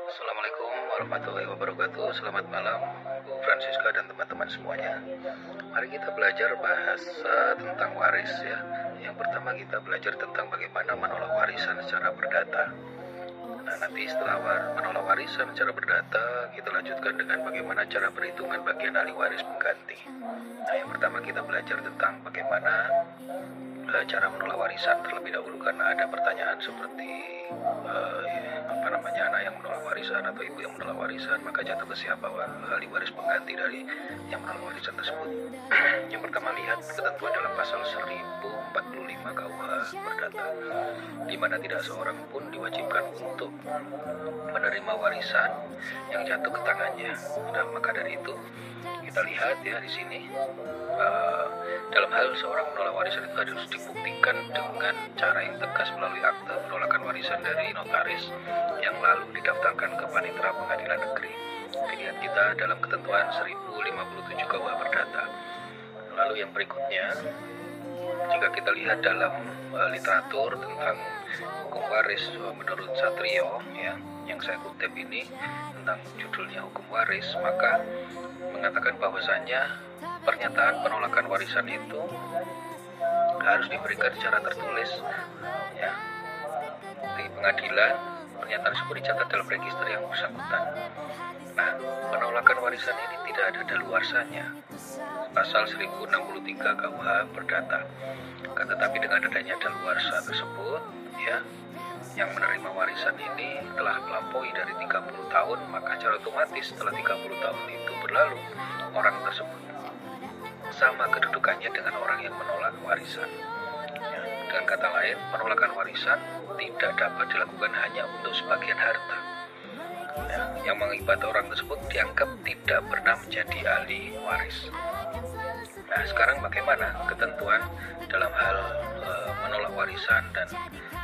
Assalamualaikum warahmatullahi wabarakatuh. Selamat malam Bu Francisca dan teman-teman semuanya. Mari kita belajar bahasa tentang waris ya. Yang pertama kita belajar tentang bagaimana menolak warisan secara perdata. Nah, nanti setelah menolak warisan secara perdata, kita lanjutkan dengan bagaimana cara perhitungan bagian ahli waris pengganti. Nah, yang pertama kita belajar tentang bagaimana cara menolak warisan terlebih dahulu, karena ada pertanyaan seperti anak yang menolak warisan atau ibu yang menolak warisan, maka jatuh ke siapa ahli waris pengganti dari yang menolak warisan tersebut. Yang pertama, lihat ketentuan dalam pasal 1045 KUH Perdata, di mana tidak seorang pun diwajibkan untuk menerima warisan yang jatuh ke tangannya. Nah, maka dari itu kita lihat ya di sini, dalam hal seorang menolak warisan itu harus dibuktikan dengan cara yang tegas melalui akte penolakan warisan dari notaris yang lalu didaftarkan ke Panitera Pengadilan Negeri. Dilihat kita dalam ketentuan 1057 KUH Perdata. Lalu yang berikutnya, jika kita lihat dalam literatur tentang hukum waris menurut Satrio ya, yang saya kutip ini tentang judulnya hukum waris, maka mengatakan bahwasannya pernyataan penolakan warisan itu harus diberikan secara tertulis ya di pengadilan. Pernyataan tersebut dicatat dalam register yang bersangkutan. Nah, penolakan warisan ini tidak ada daluarsanya, pasal 1063 KUH Perdata. Tetapi dengan adanya daluarsa tersebut ya, yang menerima warisan ini telah melampaui dari 30 tahun, maka secara otomatis setelah 30 tahun itu berlalu, orang tersebut sama kedudukannya dengan orang yang menolak warisan. Ya, dengan kata lain, penolakan warisan tidak dapat dilakukan hanya untuk sebagian harta. Ya, yang mengibat orang tersebut dianggap tidak pernah menjadi ahli waris. Nah, sekarang bagaimana ketentuan dalam hal menolak warisan dan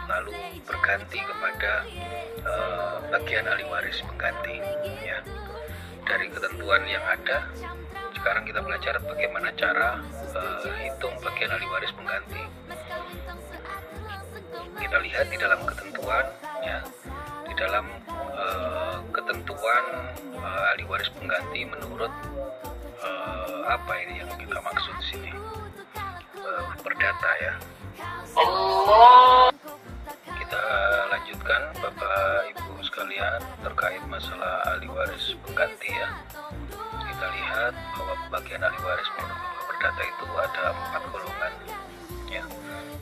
lalu berganti kepada bagian ahli waris pengganti ya. Dari ketentuan yang ada, sekarang kita belajar bagaimana cara hitung bagian ahli waris pengganti. Kita lihat di dalam ketentuan ya, di dalam ketentuan ahli waris pengganti menurut apa ini yang kita maksud di sini, perdata ya. Kita lanjutkan Bapak Ibu sekalian terkait masalah ahli waris pengganti ya. Kita lihat bahwa bagian ahli waris menurut perdata itu ada 4 golongan ya.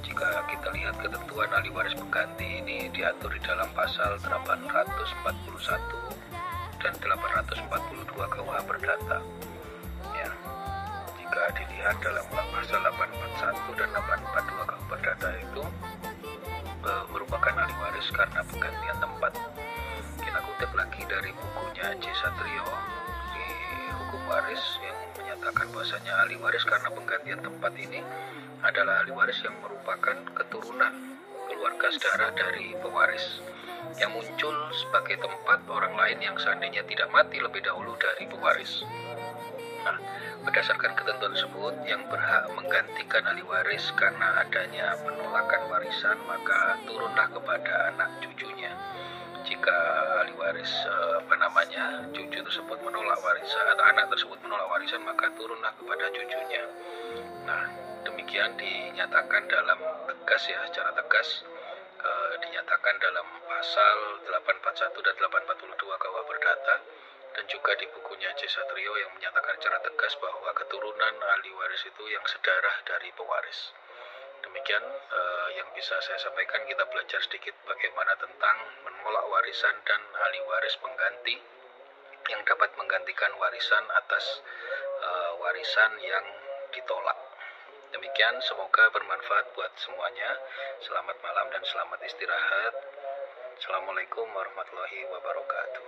Jika kita lihat ketentuan ahli waris pengganti ini diatur di dalam pasal 841 dan 842 KUH Perdata ya. Jika dilihat dalam pasal 841 dan 842 KUH Perdata itu merupakan ahli waris karena penggantian tempat. Kita kutip lagi dari bukunya C. Satrio di hukum waris yang menyatakan bahwasanya ahli waris karena penggantian tempat ini adalah ahli waris yang merupakan keturunan keluarga saudara dari pewaris yang muncul sebagai tempat orang lain yang seandainya tidak mati lebih dahulu dari pewaris. Nah, berdasarkan ketentuan tersebut, yang berhak menggantikan ahli waris karena adanya penolakan warisan maka turunlah kepada anak cucunya. Jika ahli waris cucu tersebut menolak warisan atau anak tersebut menolak warisan, maka turunlah kepada cucunya. Nah, demikian dinyatakan dalam tegas ya, secara tegas dinyatakan dalam pasal 841 dan 842 KUH Perdata, dan juga di bukunya C. Satrio yang menyatakan secara tegas bahwa keturunan ahli waris itu yang sedarah dari pewaris. Demikian yang bisa saya sampaikan. Kita belajar sedikit bagaimana tentang menolak warisan dan ahli waris pengganti yang dapat menggantikan warisan atas warisan yang ditolak. Demikian, semoga bermanfaat buat semuanya. Selamat malam dan selamat istirahat. Assalamualaikum warahmatullahi wabarakatuh.